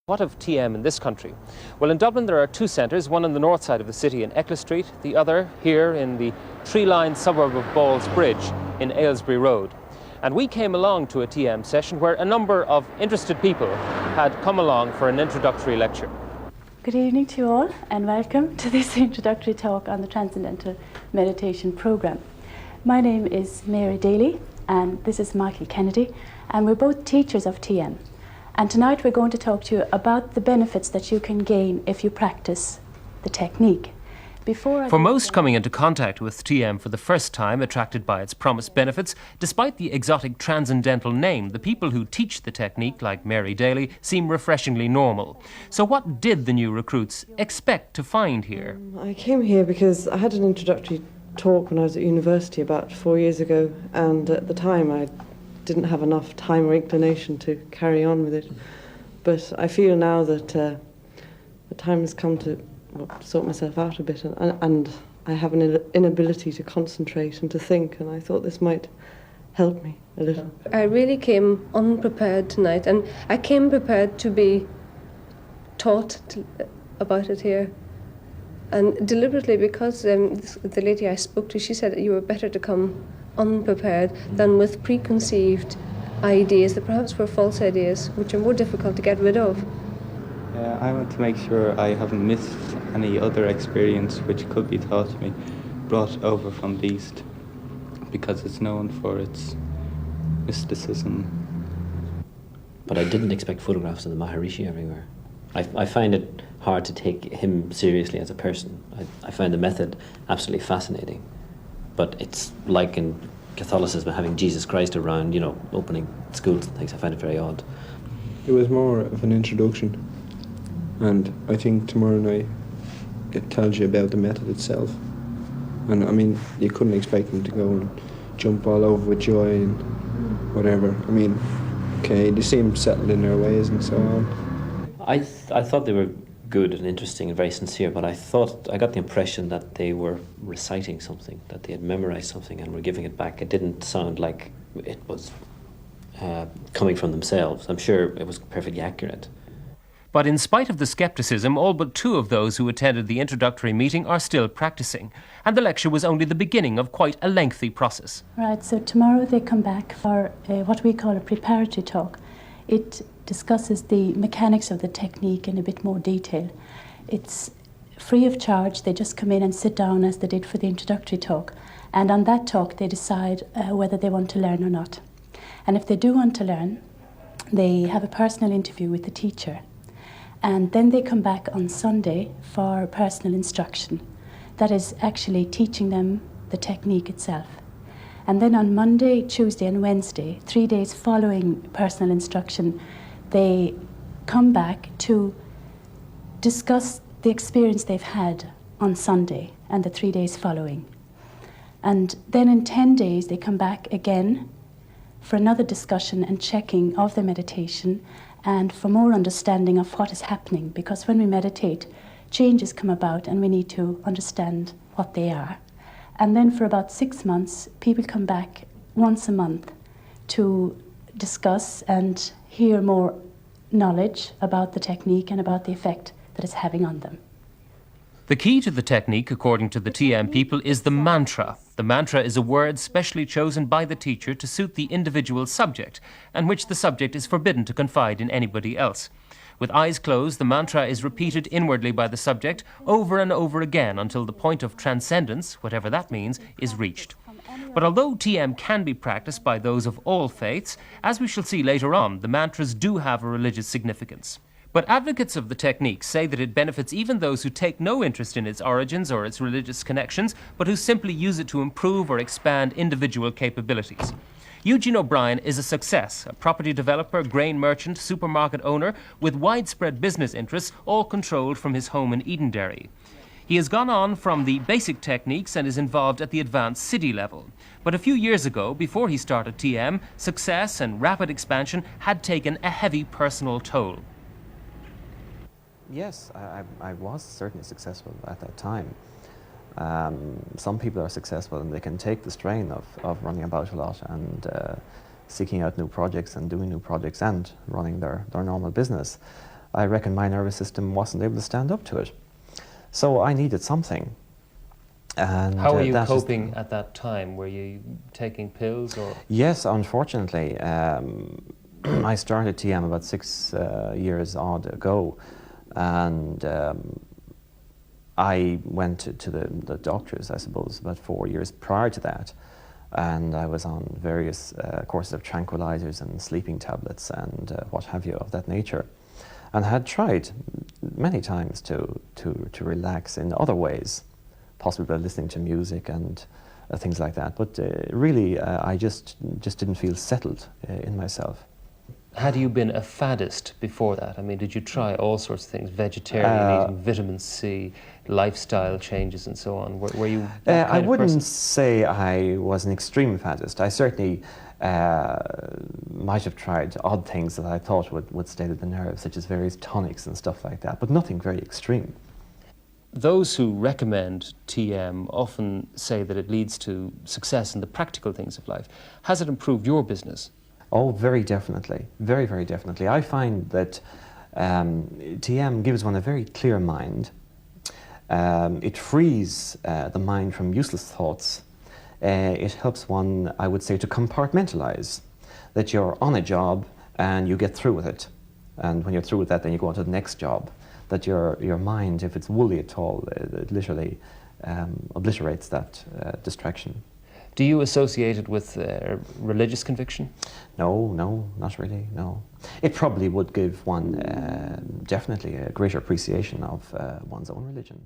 What of TM in this country? Well, in Dublin there are two centres, one on the north side of the city in Eccles Street, the other here in the tree-lined suburb of Ballsbridge in Aylesbury Road. And we came along to a TM session where a number of interested people had come along for an introductory lecture. Good evening to you all and welcome to this introductory talk on the Transcendental Meditation Programme. My name is Mary Daly and this is Michael Kennedy, and we're both teachers of TM. And tonight we're going to talk to you about the benefits that you can gain if you practice the technique. For most coming into contact with TM for the first time, attracted by its promised benefits, despite the exotic transcendental name, the people who teach the technique, like Mary Daly, seem refreshingly normal. So what did the new recruits expect to find here? I came here because I had an introductory talk when I was at university about 4 years ago, and at the time I didn't have enough time or inclination to carry on with it. But I feel now that the time has come to sort myself out a bit, and I have an inability to concentrate and to think, and I thought this might help me a little. I really came unprepared tonight, and I came prepared to be taught about it here. And deliberately, because the lady I spoke to, she said you were better to come unprepared than with preconceived ideas that perhaps were false ideas, which are more difficult to get rid of. I want to make sure I haven't missed any other experience which could be taught to me, brought over from the East, because it's known for its mysticism. But I didn't expect photographs of the Maharishi everywhere. I find it hard to take him seriously as a person. I find the method absolutely fascinating. But it's like in Catholicism having Jesus Christ around, opening schools and things. I find it very odd. It was more of an introduction. And I think tomorrow night it tells you about the method itself. And I mean, you couldn't expect them to go and jump all over with joy and whatever. I mean, okay, they seem settled in their ways and so on. I thought they were good and interesting and very sincere, but I got the impression that they were reciting something, that they had memorized something and were giving it back. It didn't sound like it was coming from themselves. I'm sure it was perfectly accurate. But in spite of the scepticism, all but two of those who attended the introductory meeting are still practicing, and the lecture was only the beginning of quite a lengthy process. Right, so tomorrow they come back for what we call a preparatory talk. It discusses the mechanics of the technique in a bit more detail. It's free of charge. They just come in and sit down as they did for the introductory talk, and on that talk they decide whether they want to learn or not. And if they do want to learn, they have a personal interview with the teacher, and then they come back on Sunday for personal instruction. That is actually teaching them the technique itself. And then on Monday, Tuesday and Wednesday, 3 days following personal instruction, they come back to discuss the experience they've had on Sunday and the 3 days following. And then in 10 days, they come back again for another discussion and checking of the meditation and for more understanding of what is happening, because when we meditate, changes come about and we need to understand what they are. And then for about 6 months, people come back once a month to discuss and hear more knowledge about the technique and about the effect that it's having on them. The key to the technique, according to the TM people, is the mantra. The mantra is a word specially chosen by the teacher to suit the individual subject, and which the subject is forbidden to confide in anybody else. With eyes closed, the mantra is repeated inwardly by the subject over and over again until the point of transcendence, whatever that means, is reached. But although TM can be practiced by those of all faiths, as we shall see later on, the mantras do have a religious significance. But advocates of the technique say that it benefits even those who take no interest in its origins or its religious connections, but who simply use it to improve or expand individual capabilities. Eugene O'Brien is a success, a property developer, grain merchant, supermarket owner with widespread business interests, all controlled from his home in Edenderry. He has gone on from the basic techniques and is involved at the advanced city level. But a few years ago, before he started TM, success and rapid expansion had taken a heavy personal toll. Yes, I was certainly successful at that time. Some people are successful and they can take the strain of running about a lot and seeking out new projects and doing new projects and running their normal business. I reckon my nervous system wasn't able to stand up to it. So I needed something. And how were you coping at that time? Were you taking pills or? Yes, unfortunately. I started TM about 6 years odd ago, and I went to the doctors, I suppose, about 4 years prior to that, and I was on various courses of tranquilizers and sleeping tablets and what have you of that nature, and had tried many times to relax in other ways, possibly by listening to music and things like that. But really, I just didn't feel settled in myself. Had you been a faddist before that? I mean, did you try all sorts of things, vegetarian eating, vitamin C, lifestyle changes and so on? Were you that kind I of wouldn't person? say I was an extreme faddist. I certainly might have tried odd things that I thought would steady the nerves, such as various tonics and stuff like that, but nothing very extreme. Those who recommend TM often say that it leads to success in the practical things of life. Has it improved your business? Oh, very definitely. Very, very definitely. I find that TM gives one a very clear mind. It frees the mind from useless thoughts. It helps one, I would say, to compartmentalize, that you're on a job and you get through with it. And when you're through with that, then you go on to the next job. That your mind, if it's woolly at all, it literally obliterates that distraction. Do you associate it with religious conviction? No, not really, no. It probably would give one definitely a greater appreciation of one's own religion.